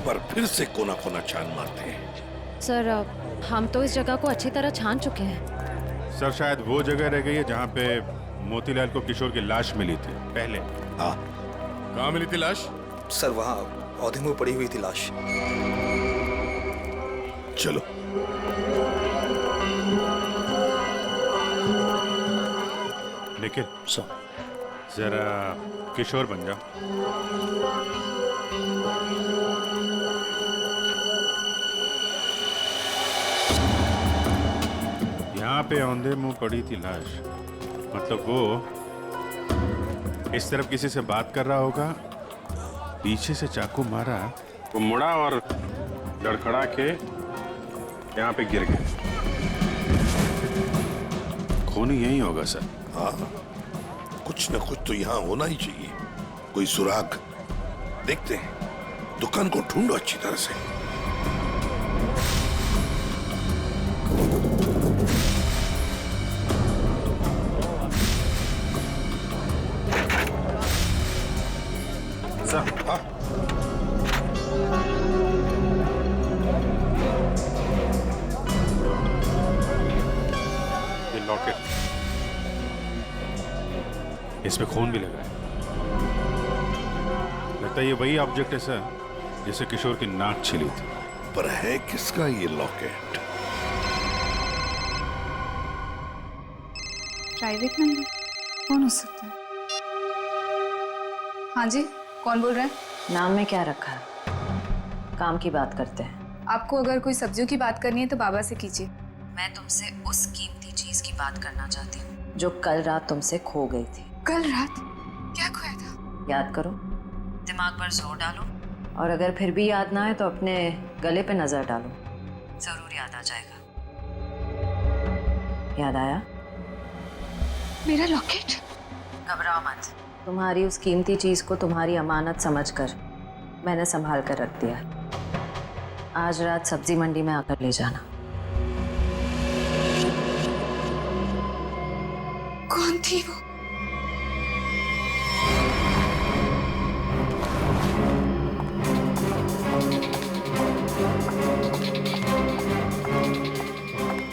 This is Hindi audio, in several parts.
बार फिर से कोना कोना छान मारते हैं। सर हम तो इस जगह को अच्छी तरह छान चुके हैं। सर शायद वो जगह रह गई है जहाँ पे मोतीलाल को किशोर की लाश मिली थी पहले। हाँ, कहाँ मिली थी लाश? सर वहाँ पौधे में पड़ी हुई थी लाश। चलो। निखिल सर जरा किशोर बन जा। यहाँ पे औंधे मुंह पड़ी थी लाश, मतलब वो इस तरफ किसी से बात कर रहा होगा, पीछे से चाकू मारा, वो मुड़ा और लड़खड़ा के यहाँ पे गिर गया। खून यही होगा सर। हाँ, कुछ न कुछ तो यहाँ होना ही चाहिए, कोई सुराग। देखते हैं, दुकान को ढूंढो अच्छी तरह से। सर हाँ, ये लॉकेट, इसमें खून भी लगा है। लगता है ये वही ऑब्जेक्ट है सर जिसे किशोर की नाक छिली थी। पर है किसका ये लॉकेट? प्राइवेट नंबर कौन हो सकता है? हाँ जी, कौन बोल रहे हैं? नाम में क्या रखा है? काम की बात करते हैं। आपको अगर कोई सब्जियों की बात करनी है तो बाबा से कीजिए। मैं तुमसे उस कीमती चीज की बात करना चाहती हूँ जो कल रात तुमसे खो गई थी। कल रात क्या खोया था? याद करो, दिमाग पर जोर डालो, और अगर फिर भी याद ना आए तो अपने गले पे नजर डालो, जरूर याद आ जाएगा। याद आया? मेरा लॉकेट? घबराओ मत, तुम्हारी उस कीमती चीज को तुम्हारी अमानत समझकर मैंने संभाल कर रख दिया। आज रात सब्जी मंडी में आकर ले जाना। कौन थी वो?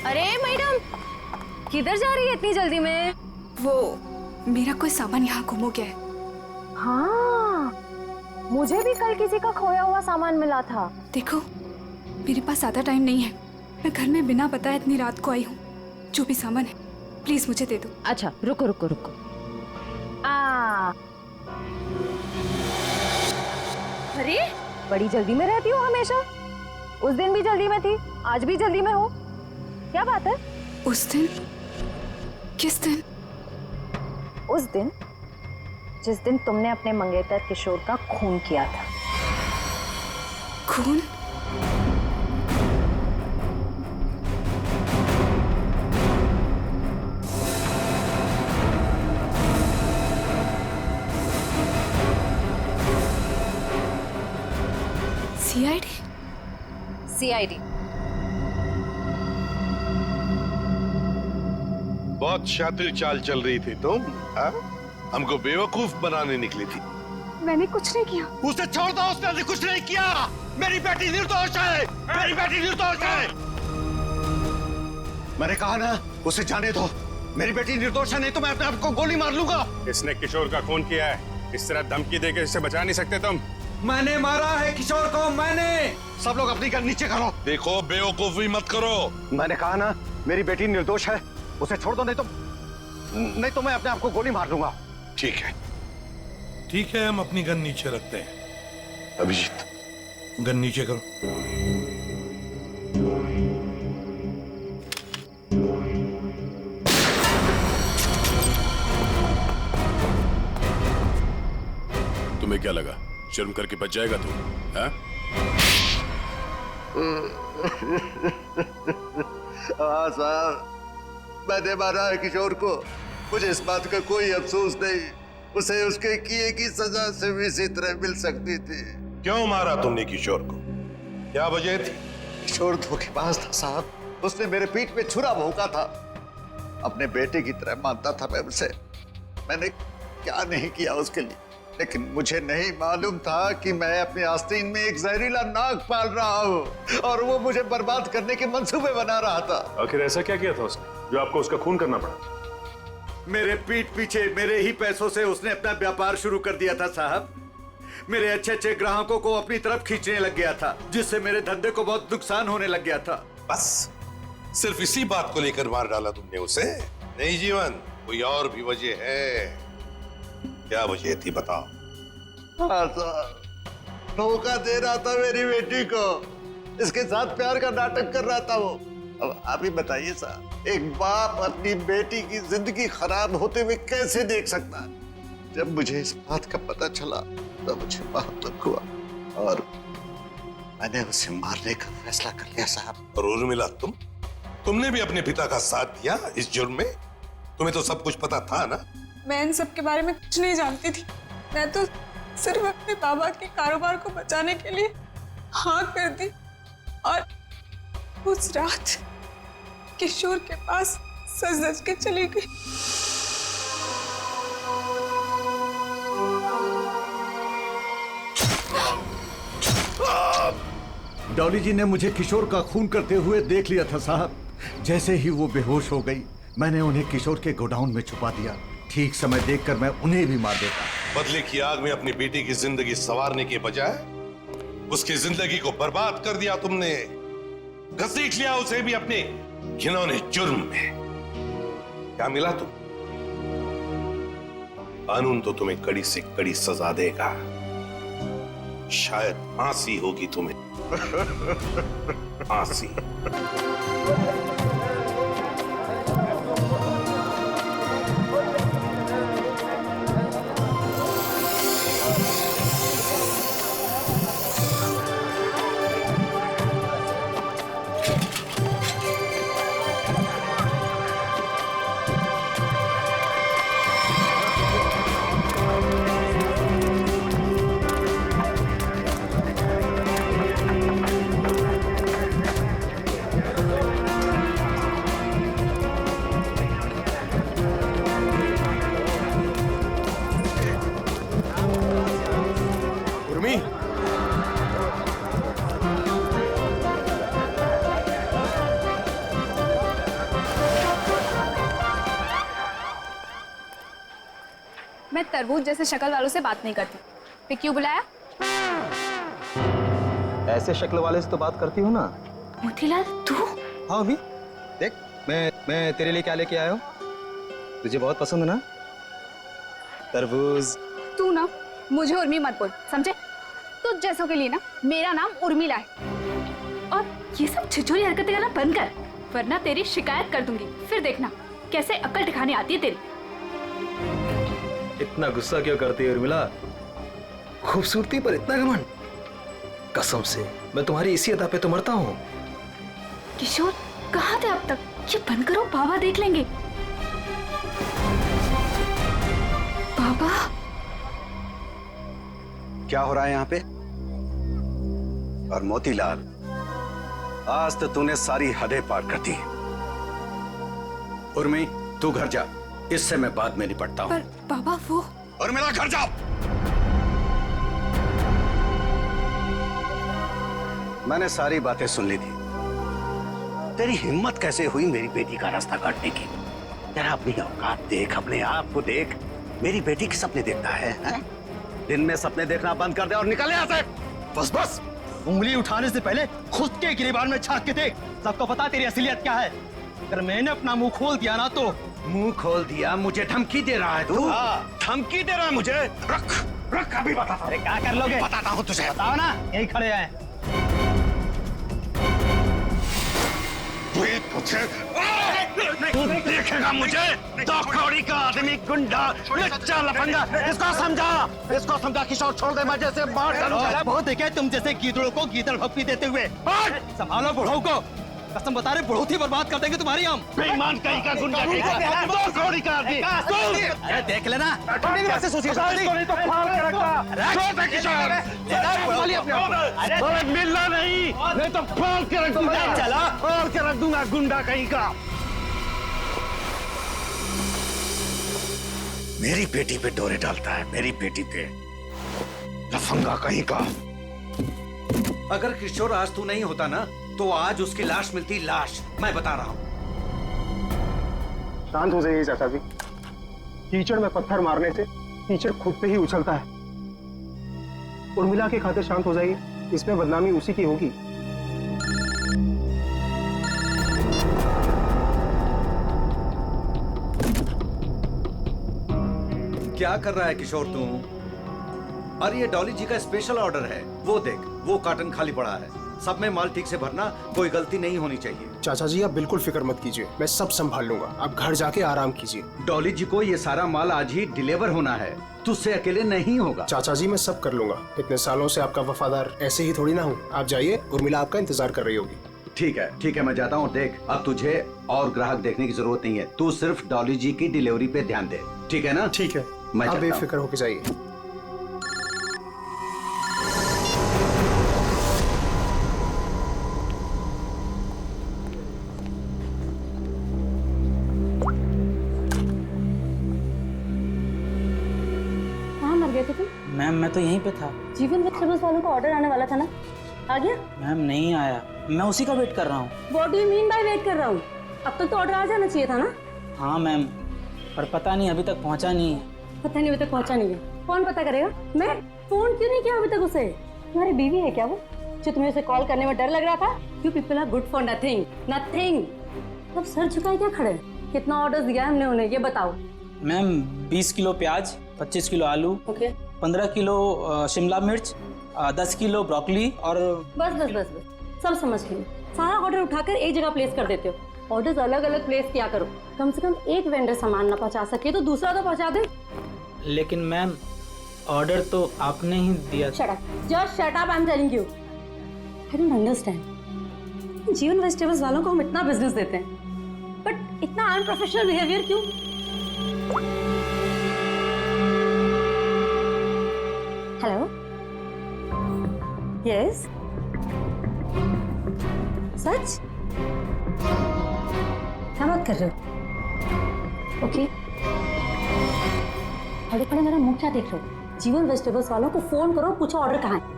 अरे मैडम, किधर जा रही है इतनी जल्दी में? वो मेरा कोई सामान यहाँ गुम हो गया है। हाँ, मुझे भी कल किसी का खोया हुआ सामान मिला था। देखो, मेरे पास ज्यादा टाइम नहीं है। मैं घर में बिना बताए इतनी रात को आई हूँ। जो भी सामान है प्लीज मुझे दे दो। अच्छा रुको रुको रुको। अरे बड़ी जल्दी में रहती हो हमेशा। उस दिन भी जल्दी में थी, आज भी जल्दी में हो, क्या बात है? उस दिन? किस दिन? उस दिन जिस दिन तुमने अपने मंगेतर किशोर का खून किया था। खून? सीआईडी? सीआईडी। बहुत शातिर चाल चल रही थी तुम, हाँ? हमको बेवकूफ बनाने निकली थी। मैंने कुछ नहीं किया। उसे छोड़ दो, उसने कुछ नहीं किया। मेरी बेटी निर्दोष है, मेरी बेटी निर्दोष है। मैंने कहा ना, उसे जाने दो। मेरी बेटी निर्दोष है, नहीं तो मैं अपने आप को गोली मार लूंगा। इसने किशोर का खून किया है, इस तरह धमकी देके इसे बचा नहीं सकते तुम। मैंने मारा है किशोर को, मैंने। सब लोग अपनी गन नीचे करो। देखो, बेवकूफी मत करो। मैंने कहा ना, मेरी बेटी निर्दोष है, उसे छोड़ दो, नहीं तो मैं अपने आप को गोली मार लूंगा। ठीक है, ठीक है, हम अपनी गन नीचे रखते हैं। अभिजीत, गन नीचे करो। तुम्हें क्या लगा, शर्म करके बच जाएगा तू? हाँ? हाँ सर, मैंने मारा है किशोर को। मुझे इस बात का कोई अफसोस नहीं। उसे उसके किए की सजा से भी इसी तरह मिल सकती थी। क्यों मारा तुमने किशोर को? क्या वजह थी? किशोर धोखेबाज था साहब। उसने मेरे पीठ पे छुरा भोंका था। अपने बेटे की तरह मानता था मैं उसे। मैंने क्या नहीं किया उसके लिए। लेकिन मुझे नहीं मालूम था कि मैं अपने आस्तीन में एक जहरीला नाग पाल रहा हूँ और वो मुझे बर्बाद करने के मंसूबे बना रहा था। आखिर ऐसा क्या किया था उसने जो आपको उसका खून करना पड़ा? मेरे पीठ पीछे मेरे ही पैसों से उसने अपना व्यापार शुरू कर दिया था साहब। मेरे अच्छे अच्छे ग्राहकों को अपनी तरफ खींचने लग गया था, जिससे मेरे धंधे को बहुत नुकसान होने लग गया था। बस सिर्फ इसी बात को लेकर मार डाला तुमने उसे? नहीं जीवन, कोई और भी वजह है? क्या वजह थी बताओ? हाँ साहब, धोखा दे रहा था मेरी बेटी को, इसके साथ प्यार का नाटक कर रहा था वो। अब आप ही बताइए साहब, एक बाप अपनी बेटी की जिंदगी खराब होते हुए कैसे देख सकता है? जब मुझे इस बात का पता चला तब मुझे बहुत दुख हुआ और मैंने उसे मारने का फैसला कर लिया साहब। और उर्मिला, तुमने भी अपने पिता का साथ दिया इस जुर्म में? तुम्हें तो सब कुछ पता था ना? मैं इन सब के बारे में कुछ नहीं जानती थी। मैं तो सिर्फ अपने बाबा के कारोबार को बचाने के लिए हाँ कर दी और उस रात किशोर के पास सज-धज के चली गई। डॉली जी ने मुझे किशोर का खून करते हुए देख लिया था साहब। जैसे ही वो बेहोश हो गई, मैंने उन्हें किशोर के गोडाउन में छुपा दिया। ठीक समय देखकर मैं उन्हें भी मार देता। बदले की आग में अपनी बेटी की जिंदगी संवारने के बजाय उसकी जिंदगी को बर्बाद कर दिया तुमने। घसीट लिया उसे भी अपने घिनौने जुर्म में। क्या मिला तुम? कानून तो तुम्हें कड़ी से कड़ी सजा देगा। शायद फांसी होगी तुम्हें। फांसी। मैं तरबूज जैसे शक्ल वालों से बात नहीं करती। फिर क्यों बुलाया? ऐसे शक्ल वाले से तो बात करती हूँ ना। मोतीलाल तू? हाँ अभी देख, मैं तेरे लिए क्या लेके आया हूँ। तुझे बहुत पसंद है ना तरबूज। तू ना मुझे उर्मी मत बोल, समझे? तुझ जैसों के लिए ना मेरा नाम उर्मिला है। और ये सब छिछोरी हरकतें करना बंद कर, वरना तेरी शिकायत कर दूंगी। फिर देखना कैसे अक्ल ठिकाने आती है तेरी। इतना गुस्सा क्यों करती है उर्मिला? खूबसूरती पर इतना घमंड? कसम से मैं तुम्हारी इसी अदा पे तो मरता हूँ। किशोर कहाँ थे अब तक? ये बंद करो, बाबा देख लेंगे। बाबा क्या हो रहा है यहाँ पे? और मोतीलाल, आज तो तूने सारी हदें पार कर दी। उर्मी, तू घर जा, इससे मैं बाद में निपटता हूँ। पर बाबा वो। और मेरा घर जाओ। मैंने सारी बातें सुन ली थी। तेरी हिम्मत कैसे हुई मेरी बेटी का रास्ता काटने की? तेरा अपनी औकात देख, अपने आप को देख। मेरी बेटी के सपने देखता है? दिन में सपने देखना बंद कर दे और निकल यहाँ से। बस बस, उंगली उठाने से पहले खुद के गिरेबान में झांक के देख। सबको पता तेरी असलियत क्या है। अगर मैंने अपना मुंह खोल दिया ना तो। मुंह खोल दिया? मुझे धमकी दे रहा है तू? धमकी दे रहा है मुझे? रख रख, अभी बताता हूँ। क्या कर लोगे? बताता हूँ तुझे। बताओ ना, यही खड़े हैं। तू देखेगा मुझे। दो कौड़ी का आदमी, गुंडा, लच्चा, लफंगा। इसको समझा किशोर छोड़ दे, मैं जैसे मार डालूंगा। बहुत देखे तुम जैसे गीदड़ों को गीदड़ भक्ति देते हुए। संभालो बुढ़ऊ को, कसम बता रहे बहुत ही बर्बाद कर देंगे तुम्हारी हम। बेईमान कहीं का, गुंडा कहीं का, दो कौड़ी का आदमी। अरे देख लेना, कैसे सोचिए मिलना नहीं तो फाड़ के रख दूंगा। चला फाड़ के रख दूंगा, गुंडा कहीं का। मेरी बेटी पे डोरे डालता है, मेरी बेटी पे। लफंगा कहीं का। अगर किशोर आज तू नहीं होता ना, तो आज उसकी लाश मिलती, लाश। मैं बता रहा हूं। शांत हो जाइए चाचा जी। कीचड़ में पत्थर मारने से कीचड़ खुद पे ही उछलता है। उर्मिला की खातिर शांत हो जाइए, इसमें बदनामी उसी की होगी। क्या कर रहा है किशोर तू? और ये डॉली जी का स्पेशल ऑर्डर है, वो देख, वो कार्टन खाली पड़ा है। सब में माल ठीक से भरना, कोई गलती नहीं होनी चाहिए। चाचा जी आप बिल्कुल फिक्र मत कीजिए, मैं सब संभाल लूंगा। आप घर जाके आराम कीजिए। डॉली जी को ये सारा माल आज ही डिलीवर होना है, तुझसे अकेले नहीं होगा। चाचा जी मैं सब कर लूंगा। इतने सालों से आपका वफादार ऐसे ही थोड़ी ना हूँ। आप जाइए, उर्मिला आपका इंतजार कर रही होगी। ठीक है मैं जाता हूँ। देख, अब तुझे और ग्राहक देखने की जरूरत नहीं है, तू सिर्फ डॉली जी की डिलीवरी पे ध्यान दे, ठीक है ना? ठीक है, मैं आप चलता हूं। बेफिक्र होके जाइए। कहाँ मर गए थे तुम? मैम मैं तो यहीं पे था। जीवन वेजिटेबल्स वालों का ऑर्डर आने वाला था ना, आ गया? मैम नहीं आया, मैं उसी का वेट कर रहा हूँ। What do you mean by weight कर रहा हूँ? अब तक तो ऑर्डर आ जाना चाहिए था ना। हाँ मैम, पर पता नहीं अभी तक पहुँचा नहीं है। पता नहीं अभी तक पहुंचा नहीं है। कौन पता करेगा? मैं फोन क्यों नहीं किया अभी तक उसे? तुम्हारी बीवी है क्या वो, जो तुम्हें उसे कॉल करने में डर लग रहा था? You people are good for nothing nothing. अब सर झुकाए क्या खड़े? कितना ऑर्डर्स दिया है हमने उन्हें, ये बताओ। मैम 20 किलो प्याज, 25 किलो आलू, ओके 15 किलो शिमला मिर्च, 10 किलो ब्रोकली और बस बस बस बस सब समझ गई। सारा ऑर्डर उठाकर एक जगह प्लेस कर देते हो। ऑर्डर्स अलग अलग प्लेस किया करो। कम से कम एक वेंडर सामान ना पहुंचा सके तो दूसरा तो पहुंचा दे। लेकिन मैम ऑर्डर तो आपने ही दिया। Shut up, just shut up, I am telling you. I don't understand. जीवन वेजिटेबल्स वालों को हम इतना बिजनेस देते हैं, बट इतना अनप्रोफेशनल बिहेवियर क्यों? हेलो, यस, सच? क्या बात कर रहे हो? ओके, खड़े खड़े मेरा मुंह क्या देख रहे हो? जीवन वेजिटेबल्स वालों को फोन करो, पूछो ऑर्डर कहाँ है।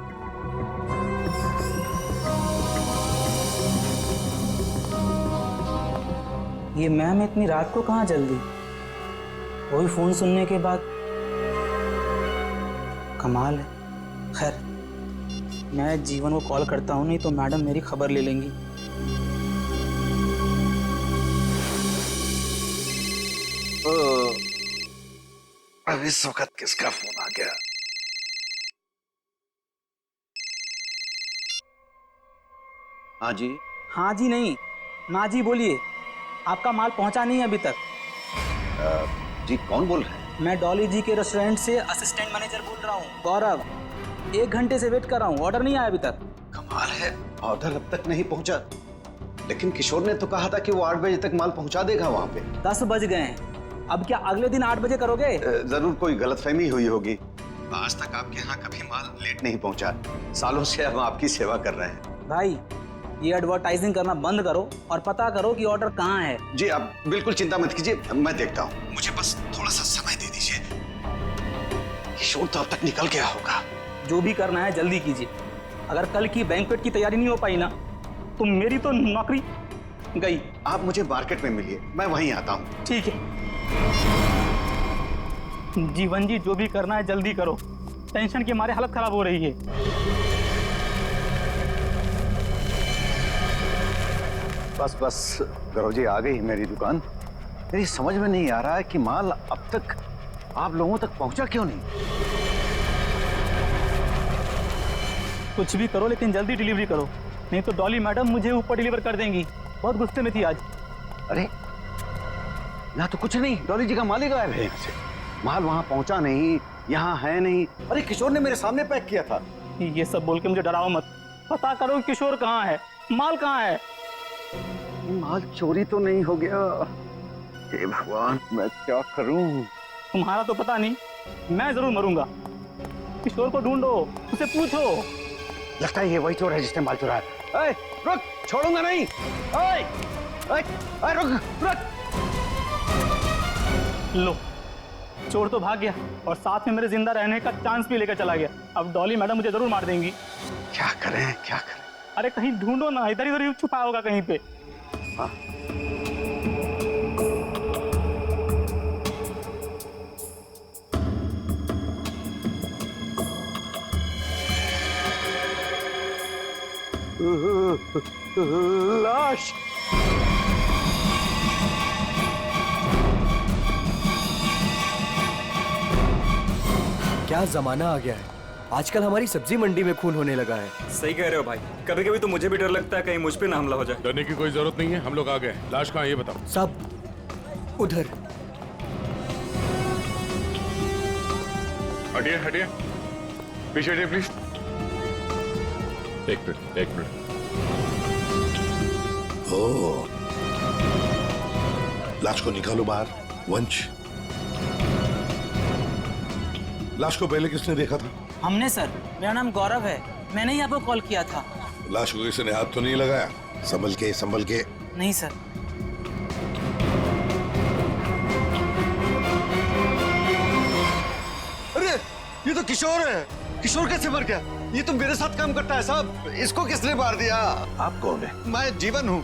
ये मैम इतनी रात को कहाँ जल्दी? वही फोन सुनने के बाद। कमाल है। खैर मैं जीवन को कॉल करता हूँ, नहीं तो मैडम मेरी खबर ले लेंगी। अब इस वक्त किसका फोन आ गया? हाँ जी। हाँ जी नहीं, ना जी बोलिए। आपका माल पहुंचा नहीं है अभी तक। जी कौन बोल रहे हैं? मैं डॉली जी के रेस्टोरेंट से असिस्टेंट मैनेजर बोल रहा हूँ, गौरव। 1 घंटे से वेट कर रहा हूँ, ऑर्डर नहीं आया अभी तक। कमाल है, ऑर्डर अब तक नहीं पहुंचा। लेकिन किशोर ने तो कहा था कि वो 8 बजे तक माल पहुंचा देगा वहां पे। 10 बज गए हैं, अब क्या अगले दिन 8 बजे करोगे? जरूर कोई गलतफहमी हुई होगी। आज तक आपके यहाँ कभी माल लेट नहीं पहुंचा। सालों से हम आपकी सेवा कर रहे हैं। भाई ये एडवर्टाइजिंग करना बंद करो और पता करो कि ऑर्डर कहाँ है। जी आप बिल्कुल चिंता मत कीजिए, मैं देखता हूँ। मुझे बस थोड़ा सा समय दे दीजिए। किशोर तो अब तक निकल गया होगा। जो भी करना है जल्दी कीजिए। अगर कल की बैंक्वेट की तैयारी नहीं हो पाई ना, तो मेरी तो नौकरी गई। आप मुझे मार्केट में मिलिए, मैं वहीं आता हूँ। ठीक है जीवन जी, जो भी करना है जल्दी करो। टेंशन के मारे हालत खराब हो रही है। बस बस गौरव जी, आ गई मेरी दुकान। मेरी समझ में नहीं आ रहा है कि माल अब तक आप लोगों तक पहुंचा क्यों नहीं। कुछ भी करो लेकिन जल्दी डिलीवरी करो, नहीं तो डॉली मैडम मुझे ऊपर डिलीवर कर देंगी। बहुत गुस्से में थी आज। अरे यहाँ तो कुछ नहीं, डॉली जी का माल ही गायब है यहाँ से। माल वहां पहुंचा नहीं, यहाँ है नहीं। अरे किशोर ने मेरे सामने पैक किया था। ये सब बोल के मुझे डराओ मत। पता करो किशोर कहाँ है, माल कहाँ है। माल चोरी तो नहीं हो गया? हे भगवान, मैं क्या करूं? तुम्हारा तो पता नहीं, मैं जरूर मरूंगा। किशोर को ढूंढो, उसे पूछो। लगता है ये वही चोर है जिसने माल चुराया। ऐ, रुक, छोड़ूंगा नहीं। ऐ, ऐ, ऐ, रुक, रुक। लो, चोर तो भाग गया और साथ में मेरे जिंदा रहने का चांस भी लेकर चला गया। अब डॉली मैडम मुझे जरूर मार देंगी। क्या करें क्या करें? अरे कहीं ढूंढो ना, इधर इधर ही छुपा होगा कहीं पे। हाँ? लाश। क्या जमाना आ गया है, आजकल हमारी सब्जी मंडी में खून होने लगा है। सही कह रहे हो भाई, कभी कभी तो मुझे भी डर लगता है कहीं मुझ पे ना हमला हो जाए। डरने की कोई जरूरत नहीं है, हम लोग आ गए। लाश कहाँ है ये बताओ। सब उधर। हटिए हटिए, पीछे हटिए प्लीज। एक मिनट एक मिनट। ओ, लाश को निकालो बाहर। वंश, लाश को पहले किसने देखा था? हमने सर, मेरा नाम गौरव है, मैंने ही आपको कॉल किया था। लाश को किसी ने हाथ तो नहीं लगाया? संभल के संभल के। नहीं सर। अरे ये तो किशोर है। किशोर कैसे मर गया? ये तो मेरे साथ काम करता है साहब। इसको किसने मार दिया? आप कौन है? मैं जीवन हूँ,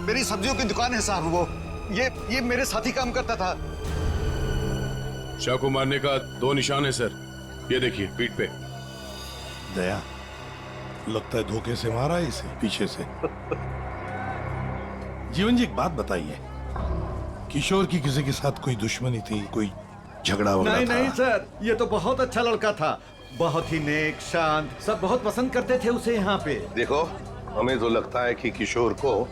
मेरी सब्जियों की दुकान है साहब। वो ये मेरे साथ ही काम करता था। चाकू मारने का 2 निशान है सर, ये देखिए पीठ पे। दया, लगता है धोखे से मारा है इसे पीछे से। जीवन जी एक बात बताइए, किशोर की किसी के साथ कोई दुश्मनी थी, कोई झगड़ा वगैरह नहीं था? नहीं सर, ये तो बहुत अच्छा लड़का था, बहुत ही नेक, शांत, सब बहुत पसंद करते थे उसे यहाँ पे। देखो, हमें तो लगता है कि किशोर को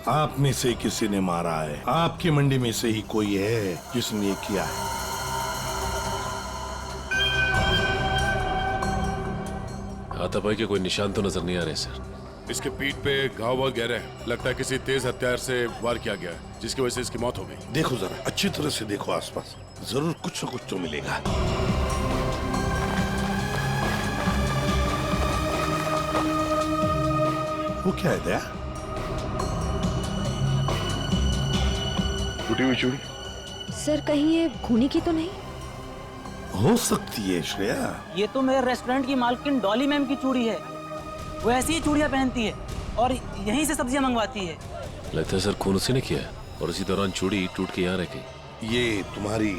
आप में से किसी ने मारा है। आपकी मंडी में से ही कोई है जिसने ये किया है। हाथापाई के कोई निशान तो नजर नहीं आ रहे सर। इसके पीठ पे घाव बहुत गहरा है, लगता है किसी तेज हथियार से वार किया गया है, जिसकी वजह से इसकी मौत हो गई। देखो जरा अच्छी तरह से देखो आसपास, जरूर कुछ न कुछ तो मिलेगा। वो क्या है दया? टूटी हुई चूड़ी। सर कहीं ये खूनी की तो नहीं? हो सकती है श्रेया। ये तो मेरे रेस्टोरेंट की मालकिन डॉली मैम की चूड़ी है, वो ऐसी ही चूड़ियाँ पहनती है और यहीं से सब्जियाँ मंगवाती है। लगता है सर खून उसी ने किया है और उसी दौरान चूड़ी टूट के यहाँ रह गई। ये तुम्हारी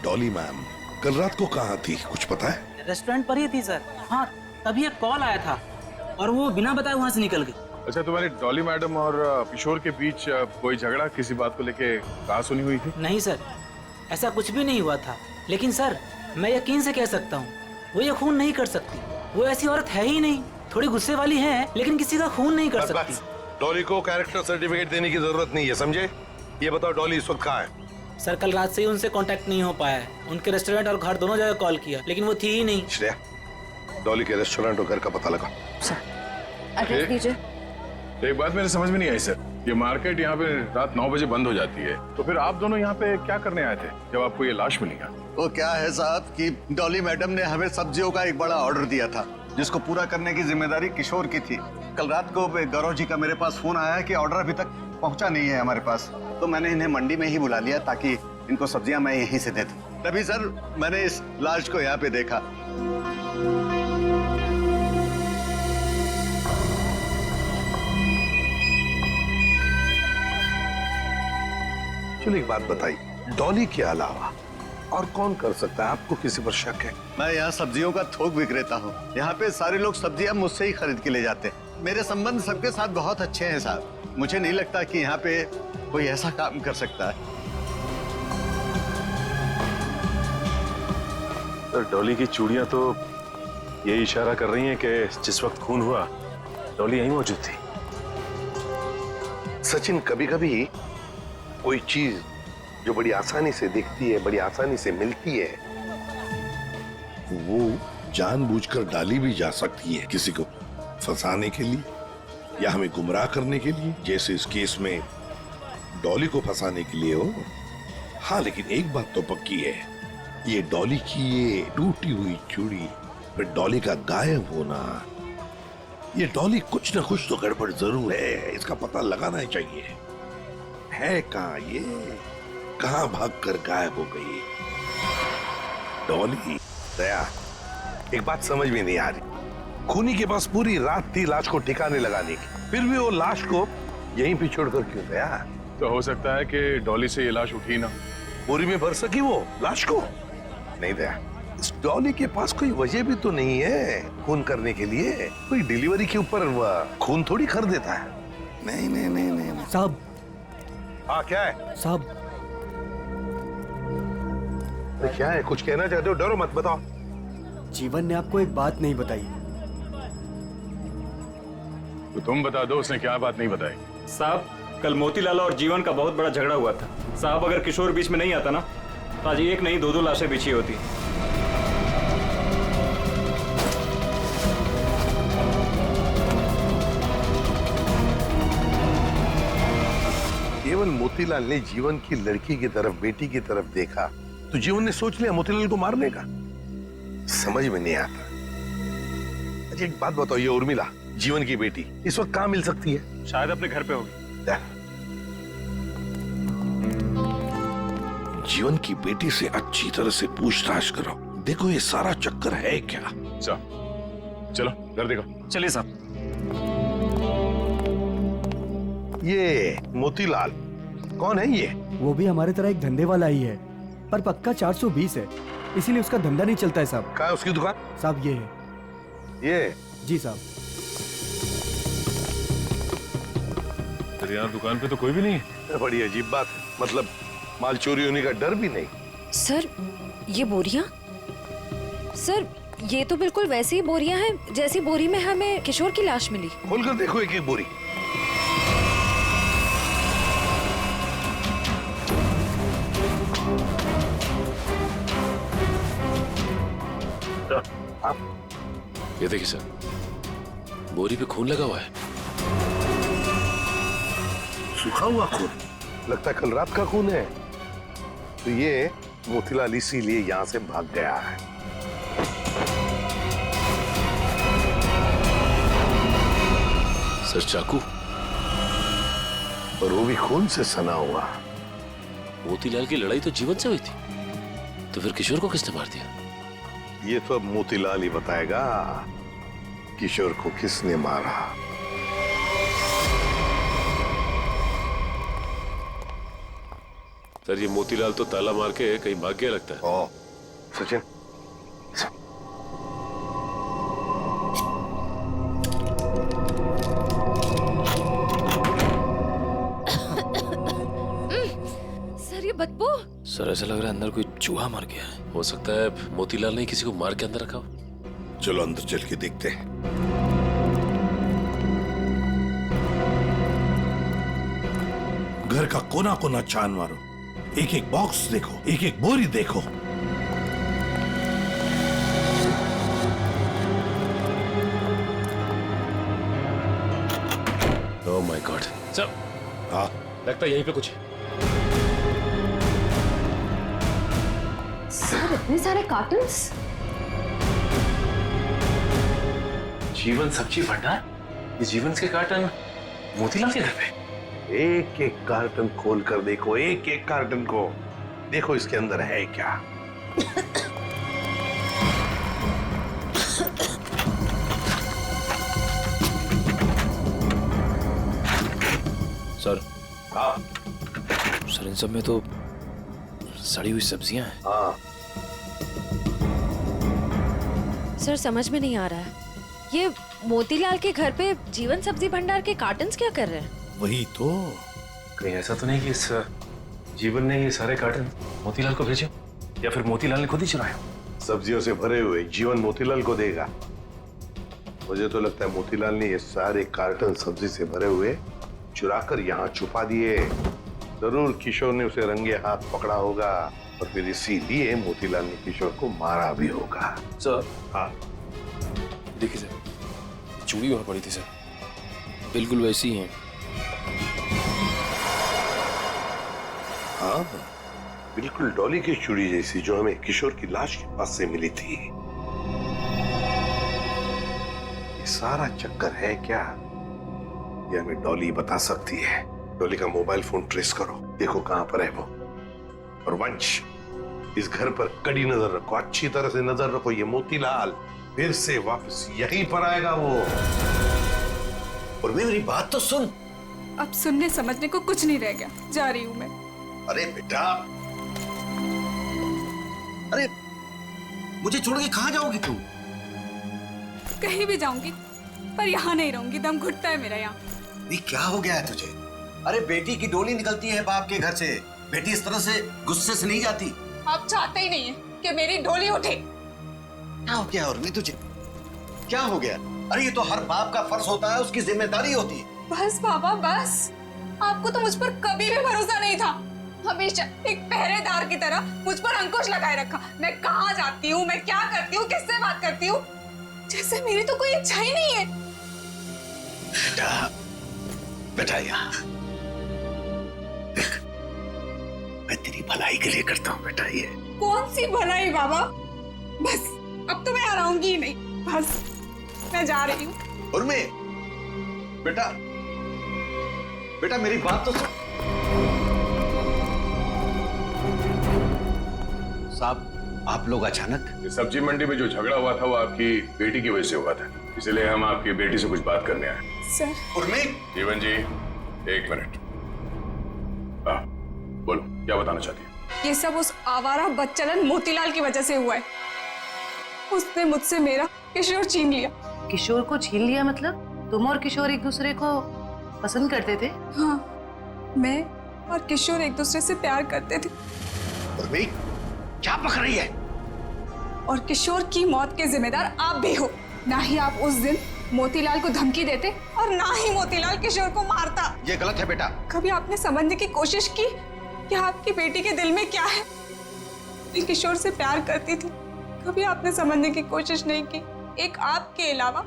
डॉली मैम कल रात को कहाँ थी, कुछ पता है? रेस्टोरेंट पर ही थी सर। हाँ, तभी एक कॉल आया था और वो बिना बताए वहाँ से निकल गई। अच्छा, तुम्हारी डॉली मैडम और किशोर के बीच कोई झगड़ा किसी बात को लेके कहाँ सुनी हुई थी? नहीं सर, ऐसा कुछ भी नहीं हुआ था, लेकिन सर मैं यकीन से कह सकता हूँ वो ये खून नहीं कर सकती। वो ऐसी औरत है ही नहीं, थोड़ी गुस्से वाली है लेकिन किसी का खून नहीं कर सकती। डॉली को कैरेक्टर सर्टिफिकेट देने की जरूरत नहीं है, समझे? ये बताओ डॉली इस वक्त कहाँ है? सर कल रात से ही उनसे कांटेक्ट नहीं हो पाया है। उनके रेस्टोरेंट और घर दोनों जगह कॉल किया लेकिन वो थी ही नहीं। श्रेया, डॉली के रेस्टोरेंट और घर का पता लगा। एड्रेस दीजिए। एक बात मेरे समझ में नहीं आई सर, ये मार्केट यहाँ पे रात 9 बजे बंद हो जाती है, तो फिर आप दोनों यहाँ पे क्या करने आए थे जब आपको ये लाश मिली? वो क्या है साहब कि डॉली मैडम ने हमें सब्जियों का एक बड़ा ऑर्डर दिया था, जिसको पूरा करने की जिम्मेदारी किशोर की थी। कल रात को गौरव जी का मेरे पास फोन आया कि ऑर्डर अभी तक पहुंचा नहीं है हमारे पास, तो मैंने इन्हें मंडी में ही बुला लिया ताकि इनको सब्जियां मैं यहीं से दे दूं। तभी सर मैंने इस लाश को यहाँ पे देखा। चलो एक बात बताइए, डॉली के अलावा और कौन कर सकता है? आपको किसी पर शक है? मैं यहाँ सब्जियों का थोक विक्रेता हूँ, यहाँ पे सारे लोग सब्जियां मुझसे ही खरीद के ले जाते हैं। मेरे संबंध सबके साथ बहुत अच्छे हैं साहब, मुझे नहीं लगता कि यहाँ पे कोई ऐसा काम कर सकता है। सर डॉली की चूड़ियां तो ये इशारा कर रही हैं कि जिस वक्त खून हुआ डॉली यहीं मौजूद थी। सचिन, कभी कभी कोई चीज जो बड़ी आसानी से दिखती है, बड़ी आसानी से मिलती है, वो जानबूझकर डाली भी जा सकती है किसी को फंसाने के लिए या हमें गुमराह करने के लिए, जैसे इस केस में डॉली को फंसाने के लिए हो। हाँ, लेकिन एक बात तो पक्की है, ये डॉली की ये टूटी हुई चूड़ी, फिर डॉली का गायब होना, ये डॉली कुछ ना कुछ तो गड़बड़ जरूर है, इसका पता लगाना ही चाहिए। है कहाँ ये, कहाँ भागकर गायब हो गई? डॉली, दया, एक बात समझ में नहीं आ रही। खूनी के पास पूरी रात थी लाश को ठिकाने लगाने की, फिर भी वो लाश को यहीं पे छोड़कर क्यों गया? तो हो सकता है कि डॉली से ये लाश उठी ना, बोरी में भर सकी वो लाश को। नहीं दया, इस डॉली के पास कोई वजह भी तो नहीं है खून करने के लिए। कोई डिलीवरी के ऊपर खून थोड़ी कर देता है। नहीं नहीं नहीं नहीं, नहीं। साहब। हाँ क्या है साहब? क्या है? कुछ कहना चाहते हो? डरो मत, बताओ। जीवन ने आपको एक बात नहीं बताई। तो तुम बता दो उसने क्या बात नहीं बताई। साहब, कल मोतीलाल और जीवन का बहुत बड़ा झगड़ा हुआ था। साहब, अगर किशोर बीच में नहीं आता ना तो आज एक नहीं दो लाशें बिछी होती। केवल मोतीलाल ने जीवन की लड़की की तरफ, बेटी की तरफ देखा तो जीवन ने सोच लिया मोतीलाल को मारने का। समझ में नहीं आता। अच्छा एक बात बताओ, ये उर्मिला जीवन की बेटी इस वक्त कहाँ मिल सकती है? शायद अपने घर पे होगी। जीवन की बेटी से अच्छी तरह से पूछताछ करो, देखो ये सारा चक्कर है क्या। चलो घर देखो। चलिए साहब। ये मोतीलाल कौन है ये? वो भी हमारे तरह एक धंधे वाला ही है, पर पक्का 420 है, इसीलिए उसका धंधा नहीं चलता है साहब। कहाँ है उसकी दुकान? साहब ये है। ये? जी साहब। यार दुकान पे तो कोई भी नहीं है। बड़ी अजीब बात है, मतलब माल चोरी होने का डर भी नहीं। सर ये बोरियां? सर ये तो बिल्कुल वैसी ही बोरियां हैं जैसी बोरी में हमें किशोर की लाश मिली। खोलकर देखो एक एक बोरी। ये देखिए सर, बोरी पे खून लगा हुआ है। सूखा हुआ खून? लगता है कल रात का खून है। तो ये मोतीलाल इसीलिए यहाँ से भाग गया है। सर चाकू, और वो भी खून से सना हुआ। मोतीलाल की लड़ाई तो जीवन से हुई थी, तो फिर किशोर को किसने मार दिया? ये तो अब मोतीलाल ही बताएगा किशोर को किसने मारा। सर ये मोतीलाल तो ताला मार के कहीं भाग गया लगता है। ओ, सचिन सर ये बदबू। सर ऐसा लग रहा है अंदर कोई चूहा मर गया है। हो सकता है मोतीलाल ने किसी को मार के अंदर रखा हो। चलो अंदर चल के देखते हैं। घर का कोना कोना छान मारो, एक एक बॉक्स देखो, एक एक बोरी देखो। Oh my God. सर हाँ लगता है यहीं पे कुछ है। सर इतने सारे कार्टन्स। जीवन सब्जी भंडार? ये जीवन के कार्टन मोतीलाल के घर पे? एक एक कार्टन खोल कर देखो, एक एक कार्टन को देखो, इसके अंदर है क्या। सर। हाँ सर इन सब में तो सड़ी हुई सब्जियां हैं। हाँ सर समझ में नहीं आ रहा है, ये मोतीलाल के घर पे जीवन सब्जी भंडार के कार्टन्स क्या कर रहे हैं? वही तो। कहीं ऐसा तो नहीं कि इस जीवन ने ये सारे कार्टन मोतीलाल को भेजे, या फिर मोतीलाल ने खुद ही चुराया? सब्जियों से भरे हुए जीवन मोतीलाल को देगा। मुझे तो लगता है मोतीलाल ने ये सारे कार्टन सब्जी से भरे हुए चुराकर यहाँ छुपा दिए। जरूर किशोर ने उसे रंगे हाथ पकड़ा होगा और फिर इसीलिए मोतीलाल ने किशोर को मारा भी होगा। सर। हाँ देखिए सर, चूड़ी वहां पड़ी थी सर, बिल्कुल वैसी ही है। हाँ बिल्कुल डॉली की चूड़ी जैसी जो हमें किशोर की लाश के पास से मिली थी। ये सारा चक्कर है क्या, ये हमें डॉली बता सकती है। डॉली का मोबाइल फोन ट्रेस करो, देखो कहां पर है वो। और वंश इस घर पर कड़ी नजर रखो, अच्छी तरह से नजर रखो। ये मोतीलाल फिर से वापस यहीं पर आएगा वो। और मेरी बात तो सुन। अब सुनने समझने को कुछ नहीं रह गया, जा रही हूँ मैं। अरे बेटा, अरे मुझे छोड़ के कहाँ जाओगी तू? कहीं भी जाऊंगी पर यहाँ नहीं रहूंगी, दम घुटता है मेरा यहाँ। नहीं, क्या हो गया है तुझे? अरे बेटी की डोली निकलती है बाप के घर से, बेटी इस तरह से गुस्से से नहीं जाती। आप चाहते ही नहीं है कि मेरी डोली उठे। क्या हो गया उर्मी तुझे? क्या हो गया? अरे ये तो हर बाप का फर्ज होता है, उसकी जिम्मेदारी होती है। बस बाबा बस, आपको तो मुझ पर कभी भी भरोसा नहीं था। हमेशा एक पहरेदार की तरह मुझ पर अंकुश लगाए रखा। मैं कहाँ जाती हूँ, मैं क्या करती हूँ, किससे बात करती हूँ, जैसे मेरी तो कोई इच्छा ही नहीं है। बेटा, बेटा यहाँ देख, मैं तेरी भलाई के लिए करता हूँ बेटा। ये कौन सी भलाई बाबा? बस अब तो मैं हराऊंगी ही नहीं, बस मैं जा रही हूँ। उर्मी, बेटा, बेटा मेरी बात तो सुन। साहब, आप लोग अचानक? सब्जी मंडी में जो झगड़ा हुआ था वो आपकी बेटी की वजह से हुआ था, इसलिए हम आपकी बेटी से कुछ बात करने आए। सर। उर्मी। जीवन जी, एक मिनट। बोलो, क्या बताना चाहती है? ये सब उस आवारा बच्चलन मोतीलाल की वजह से हुआ है। उसने मुझसे मेरा किशोर छीन लिया। किशोर को छीन लिया मतलब? तुम और किशोर एक दूसरे को पसंद करते थे? हाँ, मैं और किशोर एक दूसरे से प्यार करते थे। उर्मी, क्या पक रही है? और किशोर की मौत के जिम्मेदार आप भी हो। ना ही आप उस दिन मोतीलाल को धमकी देते और ना ही मोतीलाल किशोर को मारता। ये गलत है बेटा। कभी आपने समझने की कोशिश की कि आपकी बेटी के दिल में क्या है? मैं किशोर से प्यार करती थी, कभी आपने समझने की कोशिश नहीं की। एक आपके अलावा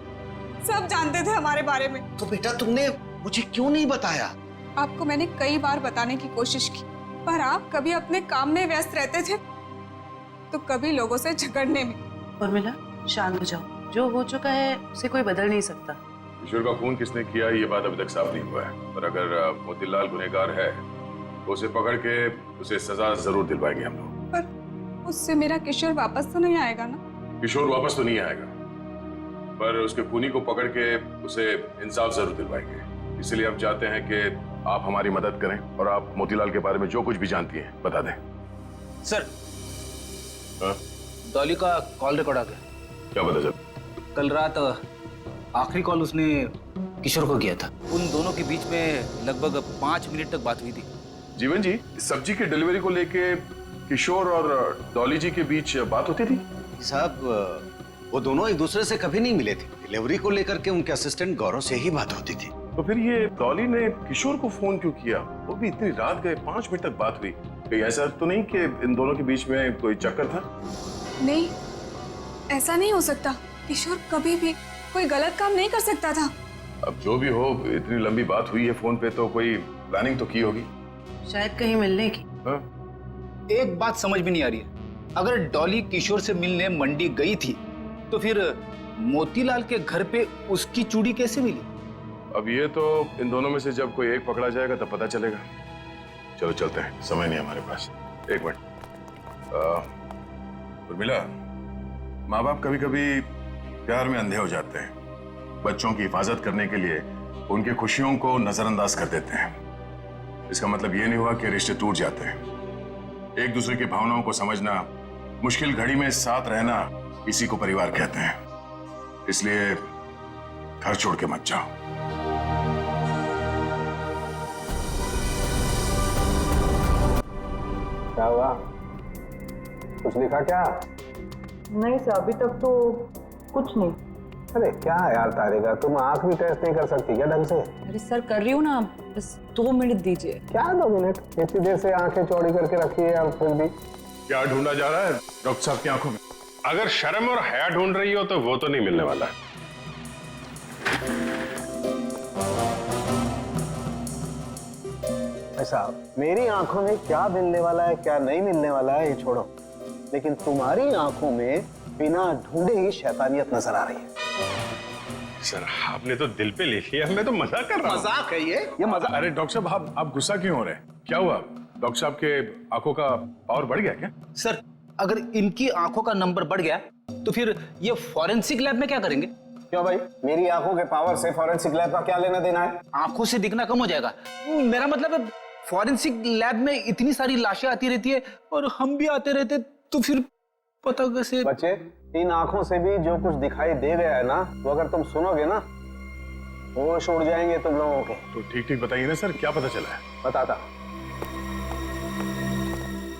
सब जानते थे हमारे बारे में। तो बेटा तुमने मुझे क्यों नहीं बताया? आपको मैंने कई बार बताने की कोशिश की, पर आप कभी अपने काम में व्यस्त रहते थे तो कभी लोगों से झगड़ने में। उर्मिला, शांत हो जाओ। जो हो चुका है उसे कोई बदल नहीं सकता। किशोर का खून किसने किया ये बात अभी तक साफ नहीं हुआ है, पर अगर मोतीलाल गुनहगार है तो उसे पकड़ के उसे सजा जरूर दिलवाएंगे हम लोग। पर उससे मेरा किशोर वापस तो नहीं आएगा ना? किशोर वापस तो नहीं आएगा, पर उसके खूनी को पकड़ के उसे इंसाफ जरूर दिलवाएंगे। इसलिए हम चाहते हैं कि आप हमारी मदद करें और आप मोतीलाल के बारे में जो कुछ भी जानती हैं बता दें। सर, डॉली का कॉल रिकॉर्ड आ गया। क्या पता चल? कल रात आखिरी कॉल उसने किशोर को किया था। उन दोनों के बीच में लगभग 5 मिनट तक बात हुई थी। जीवन जी, सब्जी की डिलीवरी को लेके किशोर और डॉली जी के बीच बात होती थी? साहब, वो दोनों एक दूसरे से कभी नहीं मिले थे। डिलीवरी को लेकर के उनके असिस्टेंट गौरव से ही बात होती थी। तो फिर ये डॉली ने किशोर को फोन क्यों किया? वो भी इतनी रात गए, 5 मिनट तक बात हुई। कहीं ऐसा तो नहीं कि इन दोनों के बीच में कोई चक्कर था? नहीं, ऐसा नहीं हो सकता। किशोर कभी भी कोई गलत काम नहीं कर सकता था। अब जो भी हो, इतनी लंबी बात हुई है फोन पे तो कोई प्लानिंग तो की होगी। शायद कहीं मिलने की। हाँ? एक बात समझ में नहीं आ रही है, अगर डॉली किशोर से मिलने मंडी गई थी तो फिर मोतीलाल के घर पे उसकी चूड़ी कैसे मिली? अब ये तो इन दोनों में से जब कोई एक पकड़ा जाएगा तब पता चलेगा। चलो चलते हैं, समय नहीं हमारे पास। एक मिनट। उर्मिला, माँ बाप कभी कभी प्यार में अंधे हो जाते हैं। बच्चों की हिफाजत करने के लिए उनकी खुशियों को नजरअंदाज कर देते हैं। इसका मतलब ये नहीं हुआ कि रिश्ते टूट जाते हैं। एक दूसरे की भावनाओं को समझना, मुश्किल घड़ी में साथ रहना, इसी को परिवार कहते हैं। इसलिए घर छोड़ के मत जाओ। क्या हुआ? कुछ दिखा क्या? नहीं सर, अभी तक तो कुछ नहीं। अरे क्या यार तारिका, तुम आंख भी टेस्ट नहीं कर सकती क्या ढंग से? अरे सर कर रही हूँ ना, बस 2 मिनट दीजिए। क्या 2 मिनट? इतनी देर से आंखें चौड़ी करके रखी है अब फिर भी। क्या ढूंढा जा रहा है डॉक्टर साहब की आंखों में? अगर शर्म और हया ढूंढ रही हो तो वो तो नहीं मिलने वाला। ऐसा मेरी आंखों में क्या मिलने वाला है क्या नहीं मिलने वाला है ये छोड़ो, लेकिन तुम्हारी आंखों में बिना ढूंढे ही शैतानियत नजर आ रही है। सर आपने तो दिल पे ले लिया, मैं तो मजाक कर रहा हूँ। मजाक है ये मजाक। अरे डॉक्टर साहब आप गुस्सा क्यों हो रहे हैं? क्या हुआ? डॉक्टर साहब के आंखों का पावर बढ़ गया क्या? सर अगर इनकी आंखों का नंबर बढ़ गया तो फिर ये फॉरेंसिक लैब में क्या करेंगे? क्यों भाई, मेरी आंखों के पावर से फॉरेंसिक लैब का क्या लेना देना है? आंखों से दिखना कम हो जाएगा। मेरा मतलब है फॉरेंसिक लैब में इतनी सारी लाशें आती रहती है और हम भी आते रहते, तो फिर पता कैसे? बच्चे, इन आंखों से भी जो कुछ दिखाई दे गया है ना, वो अगर तुम सुनोगे ना, होश उड़ जाएंगे तुम लोगों के। तो ठीक ठीक बताइए ना सर, क्या पता चला है? बताता।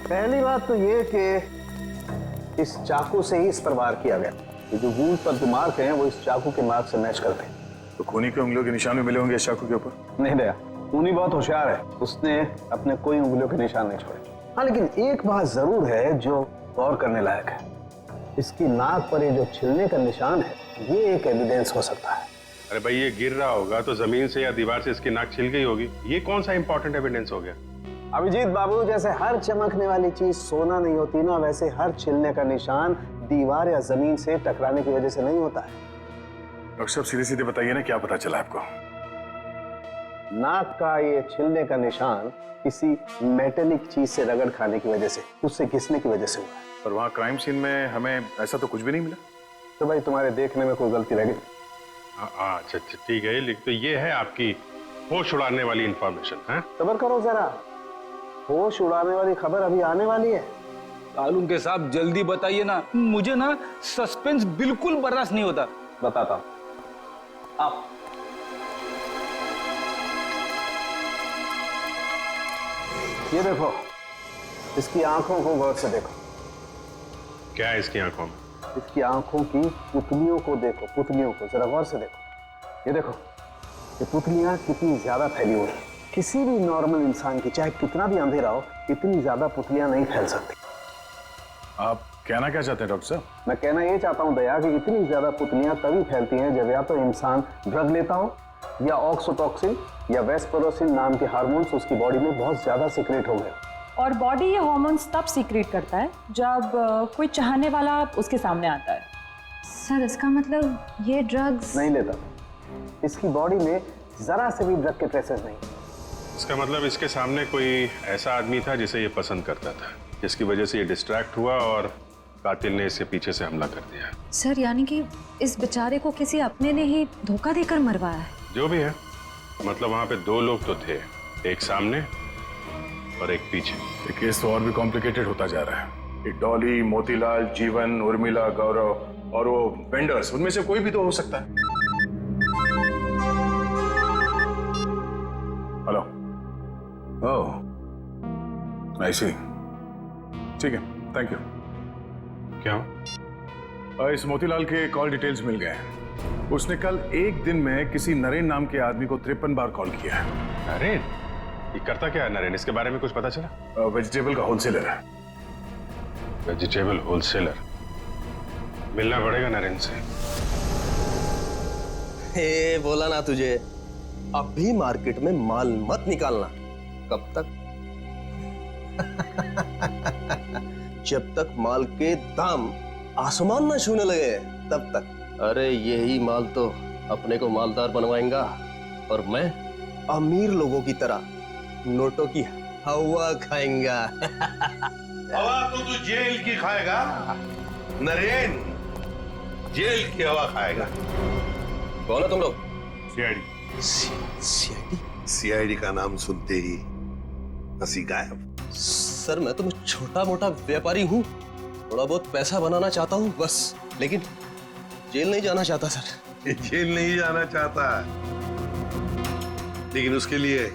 पहली बात तो ये कि इस चाकू से ही इस पर वार किया गया। ये जो वूंड पर जो मार्क हैं वो इस चाकू के मार्क से मैच करते हैं। तो खूनी के उंगलियों के निशान भी मिले होंगे इस चाकू के ऊपर? नहीं दया, खूनी बहुत होशियार है, उसने अपने कोई उंगलियों के निशान नहीं छोड़े। हाँ, लेकिन एक बात जरूर है जो गौर करने लायक है। इसकी नाक पर ये जो छिलने का निशान है, ये एक एविडेंस हो सकता है। अरे भाई, ये गिर रहा होगा तो जमीन से या दीवार से इसकी नाक छिल गई होगी। ये कौन सा इंपॉर्टेंट एविडेंस हो गया? अभिजीत बाबू, जैसे हर चमकने वाली चीज सोना नहीं होती ना, वैसे हर छिलने का निशान दीवार या जमीन से टकराने की वजह से नहीं होता है। डॉक्टर साहब सीधे सीधे बताइए ना, क्या पता चला आपको? नाक का ये छिलने का निशान किसी मेटेलिक चीज से रगड़ खाने की वजह से, उससे घिसने की वजह से हुआ है। पर वहाँ क्राइम सीन में हमें ऐसा तो कुछ भी नहीं मिला। तो भाई तुम्हारे देखने में कोई गलती रह गई? अच्छा ठीक है, लेकिन तो ये है आपकी होश उड़ाने वाली इंफॉर्मेशन है। सब्र करो जरा, होश उड़ाने वाली खबर अभी आने वाली है। तालुम के साहब जल्दी बताइए ना, मुझे ना सस्पेंस बिल्कुल बर्दाश्त नहीं होता। बताता हूं। आप ये देखो, इसकी आंखों को गौर से देखो। क्या है इसकी आंखों में? इसकी आंखों की पुतलियों को देखो, पुतलियों को जरा गौर से देखो। ये देखो, ये पुतलियां कितनी ज्यादा फैली हुई हैं। किसी भी नॉर्मल इंसान की, चाहे कितना भी अंधेरा हो, इतनी ज्यादा पुतलियां नहीं फैल सकती। आप कहना क्या चाहते हैं डॉक्टर साहब? मैं कहना ये चाहता हूं दया कि इतनी ज्यादा पुतलियां तभी फैलती हैं जब या तो इंसान ड्रग लेता हो, या ऑक्सीटोसिन या वेस्परोसिन नाम के हार्मोन्स उसकी बॉडी में बहुत ज्यादा सीक्रेट हो गए। और बॉडी ये हार्मोन्स तब सीक्रेट करता है जब कोई चाहने वाला उसके सामने आता है। सर, इसका मतलब ये ड्रग्स नहीं लेता। इसकी बॉडी में जरा से भी ड्रग के ट्रेसेस नहीं। इसका मतलब इसके सामने कोई ऐसा आदमी था जिसे ये पसंद करता था, जिसकी वजह से ये डिस्ट्रैक्ट हुआ और कातिल ने इससे पीछे से हमला कर दिया। सर, यानी कि इस बेचारे को किसी अपने ने ही धोखा देकर मरवाया है। जो भी है, मतलब वहां पे दो लोग तो थे, एक सामने और एक पीछे। ये केस तो और भी कॉम्प्लिकेटेड होता जा रहा है। ये डॉली, मोतीलाल, जीवन, उर्मिला, गौरव और वो वेंडर्स, उनमें से कोई भी तो हो सकता है। हेलो, ओह आई सी, ठीक है, थैंक यू। क्या? इस मोतीलाल के कॉल डिटेल्स मिल गए हैं। उसने कल एक दिन में किसी नरेन नाम के आदमी को 53 बार कॉल किया है। नरेन? ये करता क्या है नरेन? इसके बारे में कुछ पता चला? वेजिटेबल का होलसेलर है। Vegetable wholesaler? मिलना पड़ेगा नरेन से। हे, बोला ना तुझे, अभी मार्केट में माल मत निकालना। कब तक? जब तक माल के दाम आसमान ना छूने लगे, तब तक। अरे यही माल तो अपने को मालदार बनवाएगा, और मैं अमीर लोगों की तरह नोटों की हवा खाएंगा। हवा तो तू जेल की खाएगा नरेन, जेल की हवा खाएगा। कौन है तुम लोग? सीआईडी। सीआईडी? सीआईडी का नाम सुनते ही हंसी गायब। सर, मैं तो छोटा मोटा व्यापारी हूँ, थोड़ा बहुत पैसा बनाना चाहता हूँ बस, लेकिन जेल नहीं जाना चाहता सर। जेल नहीं जाना चाहता, लेकिन उसके लिए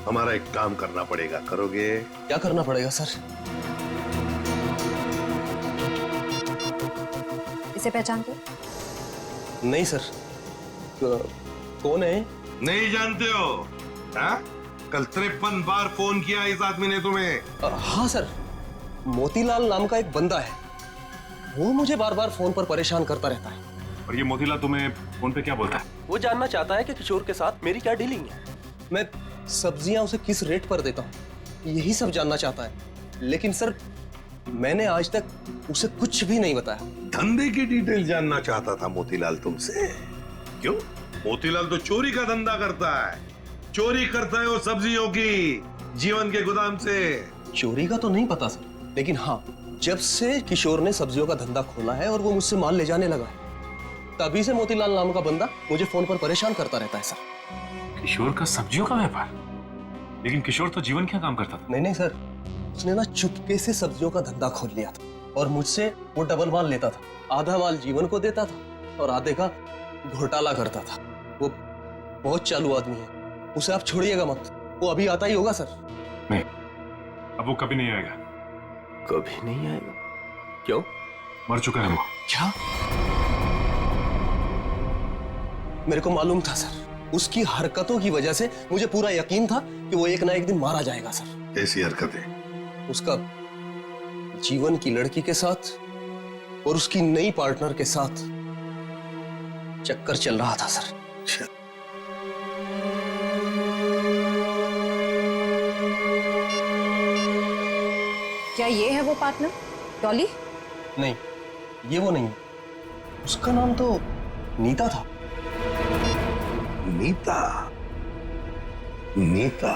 हमारा एक काम करना पड़ेगा। करोगे? क्या करना पड़ेगा सर? इसे पहचानते? नहीं सर। कौन है? नहीं जानते हो? हा? कल 53 बार फोन किया इस आदमी ने तुम्हें। हाँ सर, मोतीलाल नाम का एक बंदा है, वो मुझे बार बार फोन पर परेशान करता रहता है। और ये मोतीलाल तुम्हें फोन पे क्या बोलता है? वो जानना चाहता है कि किशोर के साथ मेरी क्या डीलिंग है, मैं सब्जियां उसे किस रेट पर देता हूँ, यही सब जानना चाहता है। लेकिन सर, मैंने आज तक उसे कुछ भी नहीं बताया। धंधे की डिटेल जानना चाहता था मोतीलाल तुमसे? क्यों? मोतीलाल तो चोरी का धंधा करता है। चोरी करता है वो सब्जियों की, जीवन के गोदाम से। चोरी का तो नहीं पता सर, लेकिन हाँ, जब से किशोर ने सब्जियों का धंधा खोला है और वो मुझसे माल ले जाने लगा है, तभी से मोतीलाल नाम का बंदा मुझे फोन पर परेशान करता रहता है सर। किशोर का सब्जियों का व्यापार? लेकिन किशोर तो जीवन क्या काम करता था? नहीं सर, उसने ना चुपके से सब्जियों का धंधा खोल लिया था और मुझसे वो डबल माल लेता था। आधा माल जीवन को देता था और आधे का घोटाला करता था। वो बहुत चालू आदमी है, उसे आप छोड़िएगा मत, वो अभी आता ही होगा सर। नहीं, अब वो कभी नहीं आएगा। कभी नहीं आएगा? क्यों? मर चुका है वो। क्या? मेरे को मालूम था सर, उसकी हरकतों की वजह से मुझे पूरा यकीन था कि वो एक ना एक दिन मारा जाएगा सर। कैसी हरकतें? उसका जीवन की लड़की के साथ और उसकी नई पार्टनर के साथ चक्कर चल रहा था सर। क्या ये है वो पार्टनर, डॉली? नहीं, ये वो नहीं, उसका नाम तो नीता था। नीता? नीता?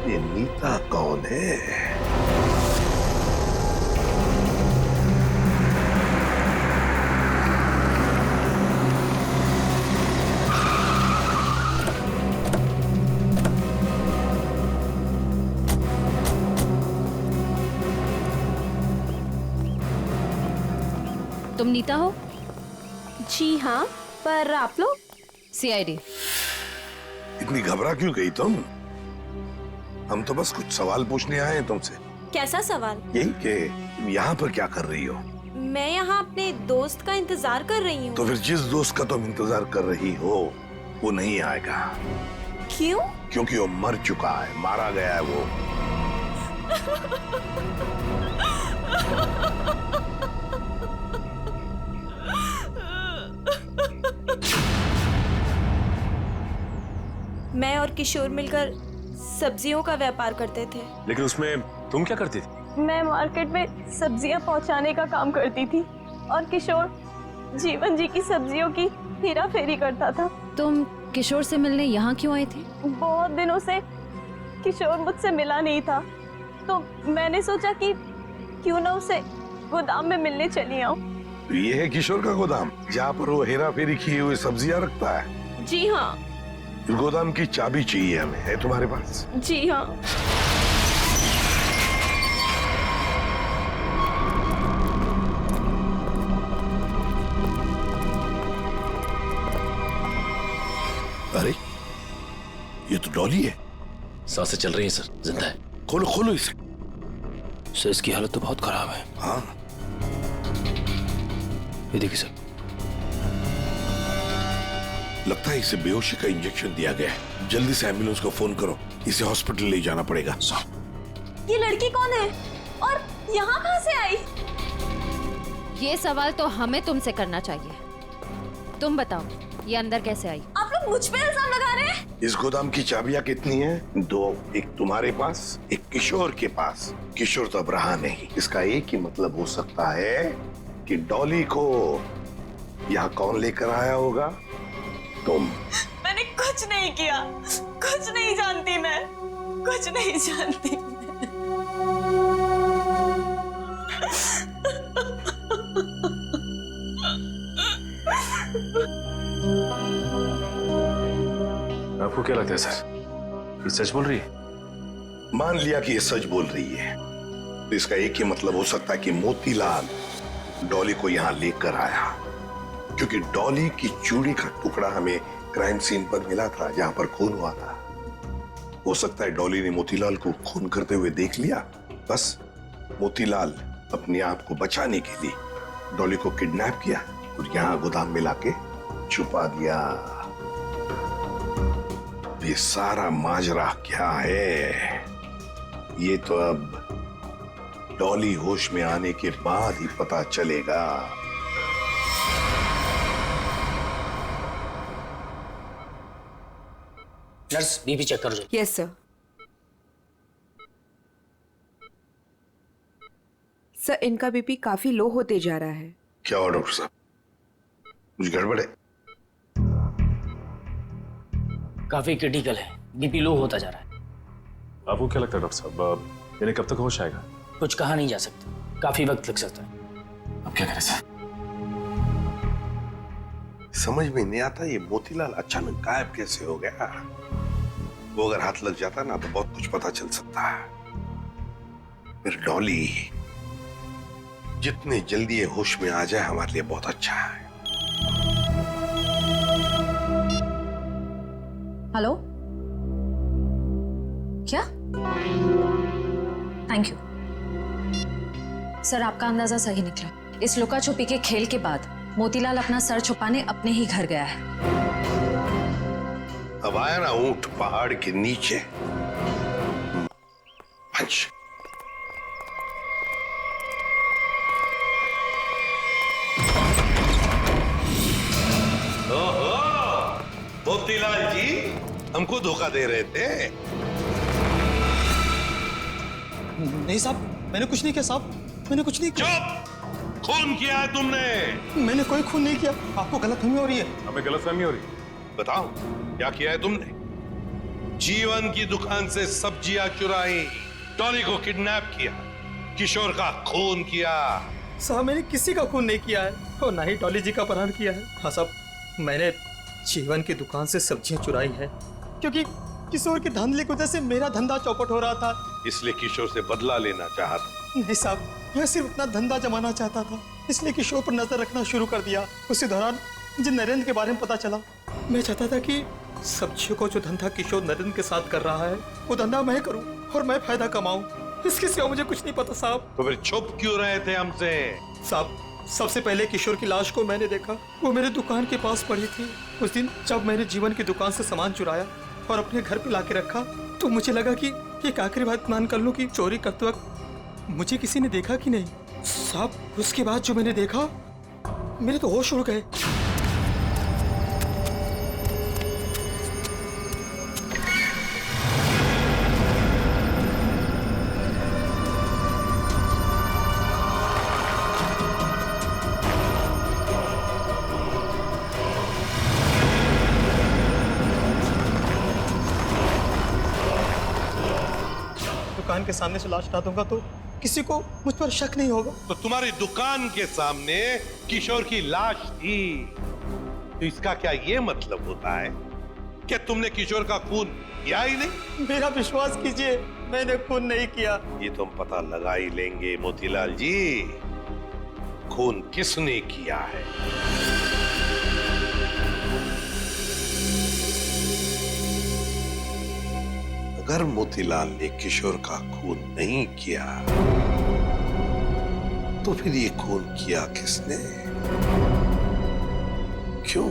ये नीता कौन है? तुम नीता हो? जी हाँ, पर आप लोग? सीआईडी। इतनी घबरा क्यों गई तुम? हम तो बस कुछ सवाल पूछने आए हैं तुमसे। कैसा सवाल? यही कि यहाँ पर क्या कर रही हो? मैं यहाँ अपने दोस्त का इंतजार कर रही हूँ। तो फिर जिस दोस्त का तुम इंतजार कर रही हो वो नहीं आएगा। क्यों? क्योंकि वो मर चुका है, मारा गया है वो। मैं और किशोर मिलकर सब्जियों का व्यापार करते थे। लेकिन उसमें तुम क्या करती थी? मैं मार्केट में सब्जियां पहुंचाने का काम करती थी और किशोर जीवन जी की सब्जियों की हेरा फेरी करता था। तुम किशोर से मिलने यहाँ क्यों आई थी? बहुत दिनों से किशोर मुझसे मिला नहीं था, तो मैंने सोचा कि क्यों ना उसे गोदाम में मिलने चली आऊं। ये है किशोर का गोदाम, जहाँ पर वो हेरा फेरी किए हुए सब्जियां रखता है? जी हाँ। गोदाम की चाबी चाहिए हमें, है तुम्हारे पास? जी हाँ। अरे ये तो डॉली है। सांसें चल रही हैं सर, जिंदा है। खोलो खोलो इसे। सर इसकी हालत तो बहुत खराब है। हाँ ये देखिए सर, लगता है इसे बेहोशी का इंजेक्शन दिया गया है। जल्दी से एम्बुलेंस को फोन करो, इसे हॉस्पिटल ले जाना पड़ेगा। ये लड़की कौन है और यहाँ कहाँ से आई? ये सवाल तो हमें तुमसे करना चाहिए। तुम बताओ, ये अंदर कैसे आई? आप लोग मुझ पे इल्जाम लगा रहे हैं? इस गोदाम की चाबियां कितनी हैं? 2, एक तुम्हारे पास, एक किशोर के पास। किशोर तो अब रहा नहीं। इसका एक ही मतलब हो सकता है कि डॉली को यहाँ कौन लेकर आया होगा? तुम। मैंने कुछ नहीं किया, कुछ नहीं जानती मैं, कुछ नहीं जानती मैं। आपको क्या लगता है सर, ये सच बोल रही है? मान लिया कि ये सच बोल रही है, तो इसका एक ही मतलब हो सकता है कि मोतीलाल डॉली को यहाँ लेकर आया, क्योंकि डॉली की चूड़ी का टुकड़ा हमें क्राइम सीन पर मिला था, जहां पर खून हुआ था। हो सकता है डॉली ने मोतीलाल को खून करते हुए देख लिया। बस मोतीलाल अपने आप को बचाने के लिए डॉली को किडनैप किया और यहाँ गोदाम में लाके छुपा दिया। ये सारा माजरा क्या है, ये तो अब डॉली होश में आने के बाद ही पता चलेगा। नर्स बीपी चेक कर दो। Yes sir. सर इनका बीपी काफी लो होते जा रहा है। क्या हुआ डॉक्टर साहब, कुछ गड़बड़ है? काफी क्रिटिकल है, बीपी लो होता जा रहा है। आपको क्या लगता है डॉक्टर साहब, इन्हें कब तक होश आएगा? कुछ कहा नहीं जा सकता, काफी वक्त लग सकता है। अब क्या करें सर? समझ में नहीं आता ये मोतीलाल अचानक गायब कैसे हो गया। वो अगर हाथ लग जाता ना तो बहुत कुछ पता चल सकता है। फिर डॉली जितनी जल्दी ये होश में आ जाए हमारे लिए बहुत अच्छा है। हेलो, क्या? थैंक यू सर, आपका अंदाजा सही निकला। इस लुका छुपी के खेल के बाद मोतीलाल अपना सर छुपाने अपने ही घर गया है। अब आया ना ऊंट पहाड़ के नीचे। पंच। ओहो, मोतीलाल जी हमको धोखा दे रहे थे। नहीं साहब, मैंने कुछ नहीं किया साहब, मैंने कुछ नहीं किया। चुप! खून किया है तुमने। मैंने कोई खून नहीं किया। आपको गलतफहमी हो रही है। हमें गलतफहमी हो रही। बताओ क्या किया है तुमने? जीवन की दुकान से सब्जियां चुराई, टॉली को किडनैप किया, किशोर का खून किया। साहब मैंने किसी का खून नहीं किया है और ना ही डॉली जी का अपहरण किया है। हाँ साहब, मैंने जीवन की दुकान से सब्जियां चुराई है क्योंकि किशोर के धांधले की वजह से मेरा धंधा चौपट हो रहा था, इसलिए किशोर से बदला लेना चाहा था। नहीं साहब, मैं सिर्फ अपना धंधा जमाना चाहता था, इसलिए किशोर पर नजर रखना शुरू कर दिया। उसी दौरान मुझे नरेंद्र के बारे में पता चला। मैं चाहता था कि सब्जियों को जो धंधा किशोर नरेंद्र के साथ कर रहा है वो धंधा मैं करूं और मैं फायदा कमाऊं। इसके सिवा मुझे कुछ नहीं पता साहब। तो फिर छुप क्यों रहे थे हमसे? साहब, सबसे पहले किशोर की लाश को मैंने देखा, वो मेरे दुकान के पास पड़ी थी। उस दिन जब मैंने जीवन की दुकान से सामान चुराया और अपने घर पे लाके रखा तो मुझे लगा कि एक आखिरी बात मान कर लूं कि चोरी करते वक्त मुझे किसी ने देखा कि नहीं। साहब, उसके बाद जो मैंने देखा मेरे तो होश उड़ गए। दुकान के सामने से लाश हटा दूंगा तो किसी को मुझ पर शक नहीं होगा। तो तुम्हारी दुकान के सामने किशोर की लाश थी, तो इसका क्या ये मतलब होता है कि तुमने किशोर का खून किया ही नहीं? मेरा विश्वास कीजिए, मैंने खून नहीं किया। ये तुम पता लगा ही लेंगे मोतीलाल जी, खून किसने किया है। अगर मोतीलाल ने किशोर का खून नहीं किया तो फिर ये खून किया किसने? क्यों?